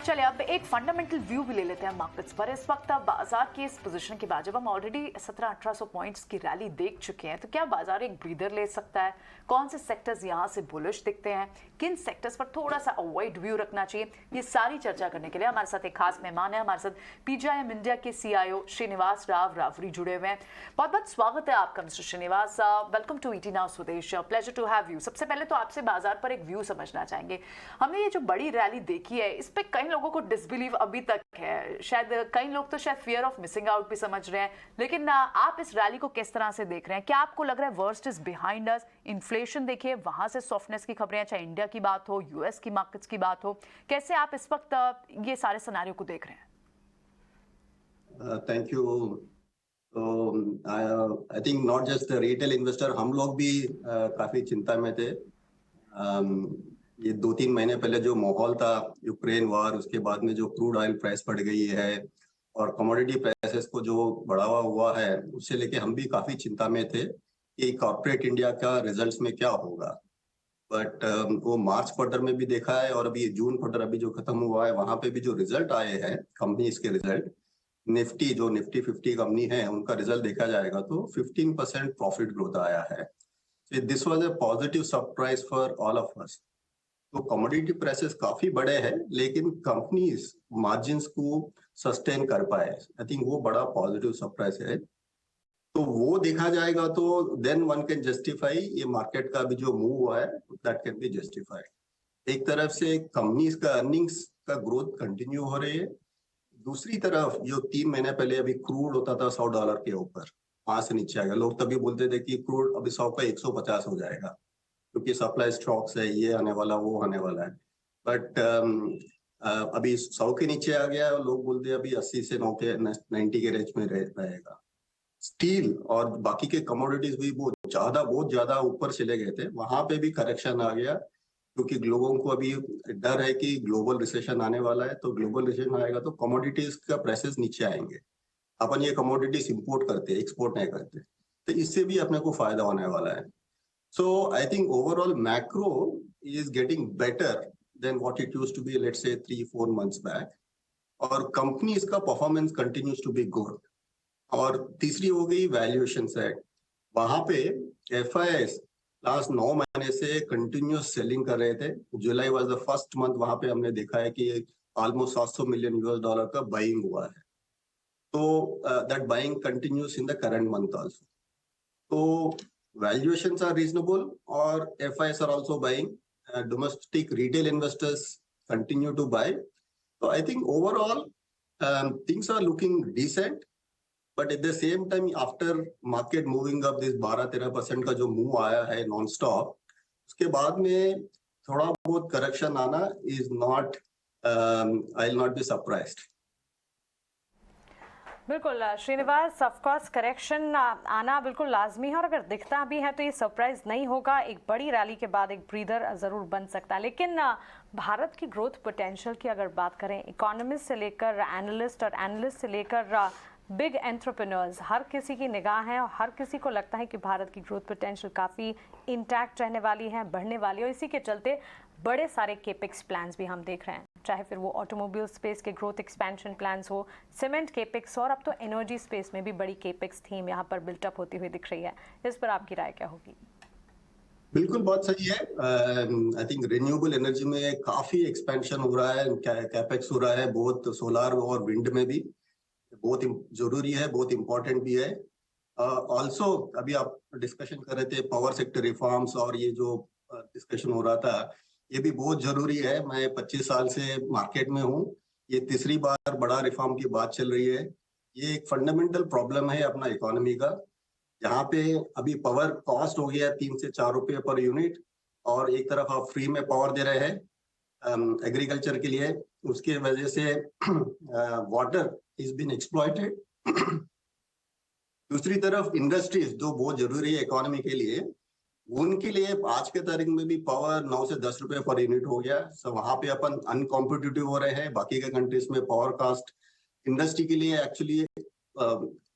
चलिए अब एक फंडामेंटल व्यू भी ले लेते हैं मार्केट्स पर। इस वक्त बाजार की इस पोजीशन के बाद जब हम ऑलरेडी 1700-1800 पॉइंट्स की रैली देख चुके हैं, तो क्या बाजार एक ब्रीदर ले सकता है? कौन से सेक्टर्स यहां से बुलिश दिखते हैं, किन सेक्टर्स पर थोड़ा सा अवॉइड व्यू रखना चाहिए, ये सारी चर्चा करने के लिए हमारे साथ एक खास मेहमान है। हमारे साथ पीजीआईएम इंडिया के CIO श्रीनिवास राव रावरी जुड़े हुए हैं। बहुत बहुत स्वागत है आपका mister Srinivas. Welcome to ET Now स्वदेश, प्लेजर टू हैव यू। सबसे पहले तो आपसे बाजार पर एक व्यू समझना चाहेंगे। हमने ये जो बड़ी रैली देखी है, इस पे कई लोगों को डिसबिलीव अभी तक है, शायद कई लोग तो शायद फियर ऑफ मिसिंग आउट भी समझ रहे हैं, लेकिन आप इस रैली को किस तरह से देख रहे हैं? क्या आपको लग रहा है worst is behind us? Inflation देखिए, वहां से सॉफ्टनेस की खबरें, चाहे इंडिया की बात हो, US की मार्केट्स की बात हो, कैसे आप इस वक्त ये सारे सिनेरियो को देख रहे हैं? Thank you. I think not just the retail investor, हम लोग भी काफी चिंता में थे। ये 2-3 महीने पहले जो माहौल था, यूक्रेन वॉर, उसके बाद में जो क्रूड ऑयल प्राइस बढ़ गई है और कमोडिटी प्राइसेस को जो बढ़ावा हुआ है, उससे लेके हम भी काफी चिंता में थे कि कॉर्पोरेट इंडिया का रिजल्ट्स में क्या होगा। बट वो मार्च क्वार्टर में भी देखा है और अभी जून क्वार्टर अभी जो खत्म हुआ है, वहां पे भी जो रिजल्ट आए हैं कंपनीज के रिजल्ट, निफ्टी 50 कंपनी है, उनका रिजल्ट देखा जाएगा तो 15% प्रॉफिट ग्रोथ आया है। This was a positive surprise for all of us. तो कमोडिटी प्राइसेस काफी बड़े हैं, लेकिन कंपनीज मार्जिन्स को सस्टेन कर पाए। आई थिंक वो बड़ा पॉजिटिव सरप्राइज है। तो वो देखा जाएगा तो देन वन कैन जस्टिफाई ये मार्केट का भी जो मूव हुआ है, दैट कैन बी जस्टिफाइड। एक तरफ से कंपनीज का अर्निंग्स का ग्रोथ कंटिन्यू हो रही है, दूसरी तरफ जो 3 महीने पहले अभी क्रूड होता था $100 के ऊपर, वहां से नीचे आ गया। लोग तभी बोलते थे कि क्रूड अभी 100 पे 150 हो जाएगा क्योंकि सप्लाई स्टॉक्स है, ये आने वाला वो आने वाला है। बट अभी 100 के नीचे आ गया और लोग बोलते हैं अभी 80 से 90 के रेंज में रहेगा। स्टील और बाकी के कमोडिटीज भी बहुत ज्यादा ऊपर चले गए थे, वहां पे भी करेक्शन आ गया क्योंकि लोगों को अभी डर है कि ग्लोबल रिसेशन आने वाला है। तो ग्लोबल रिसेशन आएगा तो कमोडिटीज का प्राइसेस नीचे आएंगे। अपन ये कमोडिटीज इंपोर्ट करते हैं, एक्सपोर्ट नहीं करते, तो इससे भी अपने को फायदा होने वाला है। So I think overall macro is getting better than what it used to be, let's say 3-4 months back. और companies का performance continues to be good. और तीसरी हो गई वैल्यूएशन साइड। वहां पे FIS लास्ट 9 महीने से कंटिन्यूस सेलिंग कर रहे थे। जुलाई वाज द फर्स्ट मंथ, वहां पे हमने देखा है कि ऑलमोस्ट $700 मिलियन का बाइंग हुआ है। तो that buying continuous in the current month also. तो valuations are reasonable or FIs are also buying. Domestic retail investors continue to buy. So I think overall things are looking decent. But at the same time, after market moving up this 12-13% का जो move आया है non stop, उसके बाद में थोड़ा बहुत correction आना is not, I will not be surprised. बिल्कुल श्रीनिवास, ऑफकोर्स करेक्शन आना बिल्कुल लाजमी है और अगर दिखता भी है तो ये सरप्राइज नहीं होगा। एक बड़ी रैली के बाद एक ब्रीदर ज़रूर बन सकता है। लेकिन भारत की ग्रोथ पोटेंशियल की अगर बात करें, इकोनॉमिस्ट से लेकर एनालिस्ट और एनालिस्ट से लेकर बिग एंटरप्रेन्योर्स, हर किसी की निगाह है और हर किसी को लगता है कि भारत की ग्रोथ पोटेंशियल काफ़ी इंटैक्ट रहने वाली है, बढ़ने वाली है। और इसी के चलते बड़े सारे केपेक्स प्लान्स भी हम देख रहे हैं, चाहे फिर वो ऑटोमोबाइल स्पेस के ग्रोथ एक्सपेंशन प्लान्स हो, सीमेंट केपेक्स, और अब तो एनर्जी स्पेस में भी बड़ी केपेक्स थीम यहाँ पर बिल्टअप होती हुई दिख रही है। इस पर आपकी राय क्या होगी? बिल्कुल बहुत सही है। आई थिंक रिन्यूएबल एनर्जी में काफी एक्सपेंशन हो रहा है, कैपेक्स हो रहा है, बहुत सोलार और विंड में भी बहुत जरूरी है, बहुत इंपॉर्टेंट भी है। ऑल्सो अभी आप डिस्कशन कर रहे थे पावर सेक्टर रिफॉर्म्स, और ये जो डिस्कशन हो रहा था ये भी बहुत जरूरी है। मैं 25 साल से मार्केट में हूँ, ये तीसरी बार बड़ा रिफॉर्म की बात चल रही है। ये एक फंडामेंटल प्रॉब्लम है अपना इकोनॉमी का, जहाँ पे अभी पावर कॉस्ट हो गया 3 से 4 रुपए पर यूनिट, और एक तरफ आप फ्री में पावर दे रहे हैं एग्रीकल्चर के लिए, उसके वजह से वाटर इज बीन एक्सप्लॉइटेड। दूसरी तरफ इंडस्ट्रीज जो बहुत जरूरी है इकोनॉमी के लिए, उनके लिए आज के तारीख में भी पावर 9 से 10 रुपए पर यूनिट हो गया। सो वहां पे अपन अनकॉम्पिटिटिव हो रहे हैं। बाकी के कंट्रीज में पावर कास्ट इंडस्ट्री के लिए एक्चुअली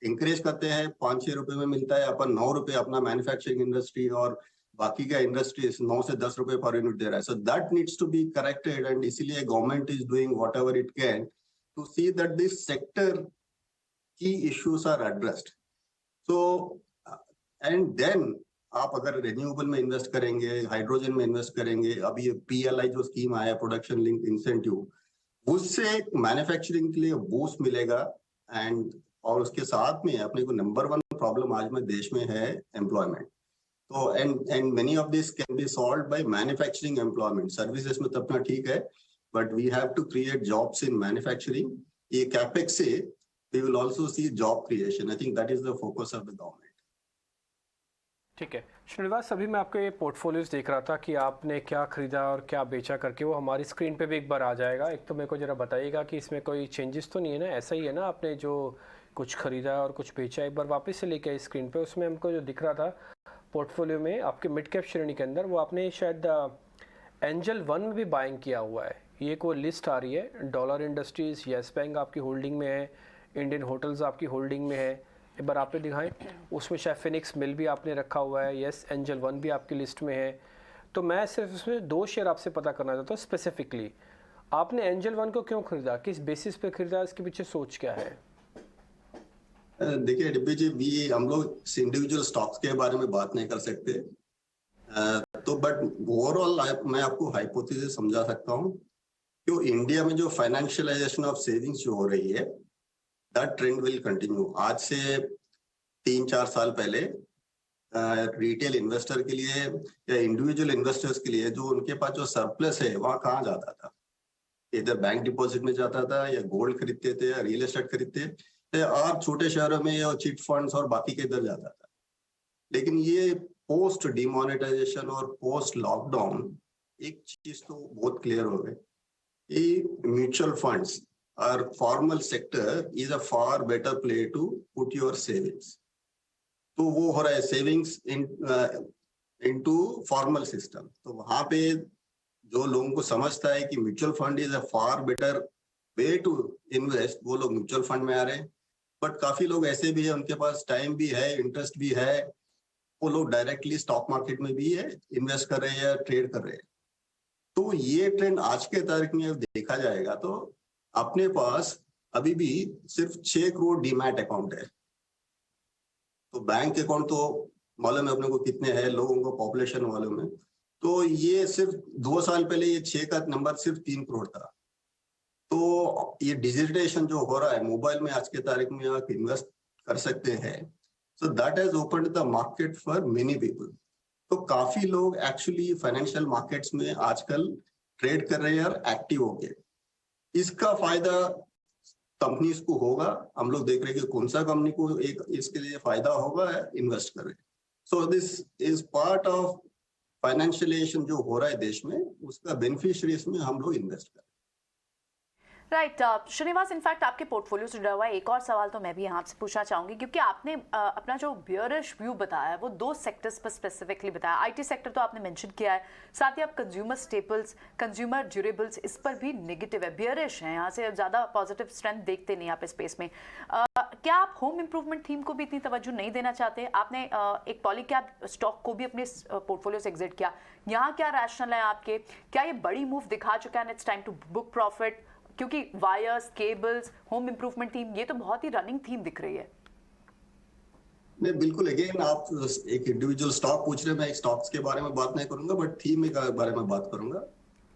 इंकरेज करते हैं, 5-6 रुपए में मिलता है, अपन 9 रुपए अपना मैन्युफैक्चरिंग इंडस्ट्री और बाकी का इंडस्ट्री 9 से 10 रुपए पर यूनिट दे रहा है. So that needs to be corrected and इसीलिए government is doing whatever it can to see that this sector की issues are addressed. So and then आप अगर रिन्यूएबल में इन्वेस्ट करेंगे, हाइड्रोजन में इन्वेस्ट करेंगे, अभी ये PLI जो स्कीम आया, प्रोडक्शन लिंक इंसेंटिव, उससे मैन्युफैक्चरिंग के लिए बूस्ट मिलेगा. एंड और उसके साथ में अपने को नंबर 1 प्रॉब्लम आज में देश में है एम्प्लॉयमेंट. तो and many of this can be solved by manufacturing employment. Services में तो अपना ठीक है, but we have to create jobs in manufacturing. ये कैपेक्स से we will also see job creation. I think that is the focus of the government. ठीक है श्रीनिवास, अभी मैं आपके पोर्टफोलियोज देख रहा था कि आपने क्या खरीदा और क्या बेचा करके, वो हमारी स्क्रीन पे भी एक बार आ जाएगा. एक तो मेरे को ज़रा बताइएगा कि इसमें कोई चेंजेस तो नहीं है ना, ऐसा ही है ना, आपने जो कुछ खरीदा और कुछ बेचा एक बार वापस से लेके आई स्क्रीन पे. उसमें हमको जो दिख रहा था पोर्टफोलियो में आपके मिड कैप श्रेणी के अंदर, वो आपने शायद एंजल 1 में भी बाइंग किया हुआ है. ये कोई लिस्ट आ रही है, डॉलर इंडस्ट्रीज़, येस बैंक आपकी होल्डिंग में है, इंडियन होटल्स आपकी होल्डिंग में है. एक बार आप दिखाएं. उसमें शायद फिनिक्स मिल भी आपने रखा हुआ है, यस एंजल 1 भी आपकी लिस्ट में है. तो मैं सिर्फ उसमें 2 शेयर आपसे पता करना चाहता हूँ स्पेसिफिकली. आपने एंजल 1 को क्यों खरीदा, किस बेसिस पे खरीदा, इसके पीछे सोच क्या है? देखिए डिब्बी जी, हम लोग इंडिविजुअल स्टॉक्स के बारे में बात नहीं कर सकते. तो बट ओवरऑल मैं आपको हाइपोथेसिस समझा सकता हूँ कि इंडिया में जो फाइनेंशियलाइजेशन ऑफ सेविंग्स जो हो रही है, दैट ट्रेंड विल कंटिन्यू. आज से 3-4 साल पहले रिटेल इन्वेस्टर के लिए या इंडिविजुअल इन्वेस्टर्स के लिए जो उनके पास जो सरप्लस है वहाँ कहाँ जाता था? इधर बैंक डिपॉजिट में जाता था, या गोल्ड खरीदते थे, या रियल एस्टेट खरीदते थे, और छोटे शहरों में या चिट फंड्स और बाकी के इधर जाता था. लेकिन ये पोस्ट डिमोनेटाइजेशन और पोस्ट लॉकडाउन एक चीज तो बहुत क्लियर हो गई, mutual funds or formal sector is a far better play to put your savings. तो वो हो रहा है savings into formal system. तो वहां पे जो लोगों को समझता है कि mutual fund is a far better way to invest, वो लोग म्यूचुअल फंड में आ रहे हैं. बट काफी लोग ऐसे भी है, उनके पास टाइम भी है, इंटरेस्ट भी है, वो लोग डायरेक्टली स्टॉक मार्केट में भी है इन्वेस्ट कर रहे हैं या ट्रेड कर रहे हैं. तो ये ट्रेंड आज के तारीख में देखा जाएगा तो अपने पास अभी भी सिर्फ 6 करोड़ डीमैट अकाउंट है. तो बैंक अकाउंट तो मालूम है अपने को कितने हैं लोगों को, पॉपुलेशन मालूम है. तो ये सिर्फ 2 साल पहले ये 6 का नंबर सिर्फ 3 करोड़ था. तो ये डिजिटाइजेशन जो हो रहा है, मोबाइल में आज के तारीख में आप इन्वेस्ट कर सकते हैं. So that has opened the market for many people. तो काफी लोग एक्चुअली फाइनेंशियल मार्केट्स में आजकल ट्रेड कर रहे हैं और एक्टिव हो गए. इसका फायदा कंपनीज को होगा. हम लोग देख रहे हैं कि कौन सा कंपनी को एक इसके लिए फायदा होगा, इन्वेस्ट कर रहे हैं. So this is part of financialisation जो हो रहा है देश में, उसका बेनिफिशियरीज में हम लोग इन्वेस्ट कर रहे हैं. राइट श्रीनिवास, इनफैक्ट आपके पोर्टफोलियो से जुड़ा हुआ है एक और सवाल तो मैं भी यहाँ आपसे पूछना चाहूंगी, क्योंकि आपने अपना जो बियरिश व्यू बताया है वो 2 सेक्टर्स पर स्पेसिफिकली बताया. आईटी सेक्टर तो आपने मेंशन किया है, साथ ही आप कंज्यूमर स्टेपल्स, कंज्यूमर ड्यूरेबल्स, इस पर भी नेगेटिव है, बियरिश है, यहाँ से ज़्यादा पॉजिटिव स्ट्रेंथ देखते नहीं आप स्पेस में. क्या आप होम इंप्रूवमेंट थीम को भी इतनी तवज्जो नहीं देना चाहते? आपने एक पॉलीकैप स्टॉक को भी अपने पोर्टफोलियो से एग्जिट किया, यहाँ क्या रैशनल है आपके? क्या ये बड़ी मूव दिखा चुका है, it's time to book profit? क्योंकि wires, cables, home improvement theme, ये तो बहुत ही रनिंग थीम दिख रही है. नहीं बिल्कुल, अगेन आप एक इंडिविजुअल स्टॉक पूछ रहे हैं, मैं एक स्टॉक्स के बारे में बात नहीं करूंगा, बट थीम के बारे में बात करूंगा.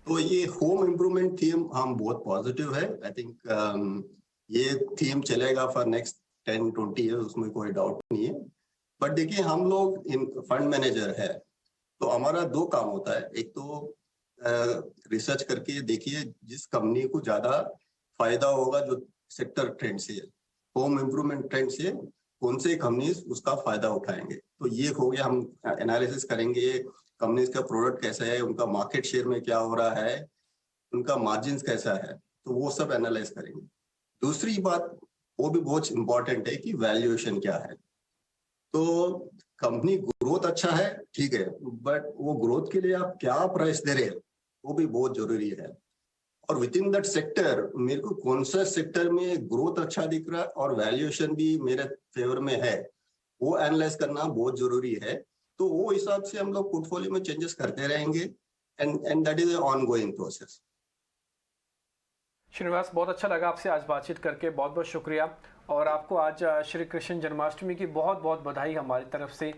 तो ये होम इंप्रूवमेंट थीम हम बहुत पॉजिटिव है. आई थिंक ये थीम चलेगा फॉर नेक्स्ट 10-20 ईयर्स, उसमें कोई डाउट नहीं है. बट देखिए, हम लोग इन फंड मैनेजर है, तो हमारा 2 काम होता है. एक तो रिसर्च करके देखिए जिस कंपनी को ज्यादा फायदा होगा जो सेक्टर ट्रेंड से, होम इंप्रूवमेंट ट्रेंड से, कौन से कंपनीज उसका फायदा उठाएंगे. तो ये हो गया, हम एनालिसिस करेंगे कंपनीज का प्रोडक्ट कैसा है, उनका मार्केट शेयर में क्या हो रहा है, उनका मार्जिन कैसा है, तो वो सब एनालाइज करेंगे. दूसरी बात वो भी बहुत इंपॉर्टेंट है कि वैल्यूएशन क्या है. तो कंपनी ग्रोथ अच्छा है, ठीक है, बट वो ग्रोथ के लिए आप क्या प्राइस दे रहे हैं वो भी बहुत जरूरी है. और विद इन दैट सेक्टर मेरे को कौन सा सेक्टर में ग्रोथ अच्छा दिख रहा है और वैल्यूएशन भी मेरे फेवर में है, वो एनालाइज करना बहुत जरूरी है. तो वो हिसाब से हम लोग पोर्टफोलियो में चेंजेस करते रहेंगे and that is ongoing process. Srinivas, बहुत अच्छा लगा आपसे आज बातचीत करके, बहुत बहुत शुक्रिया। और आपको आज श्री कृष्ण जन्माष्टमी की बहुत बहुत बधाई हमारी तरफ से।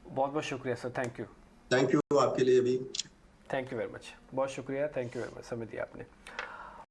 बहुत बहुत शुक्रिया sir, thank you. Thank you आपके लिए भी। थैंक यू वेरी मच, बहुत शुक्रिया, थैंक यू वेरी मच, समय दिया आपने।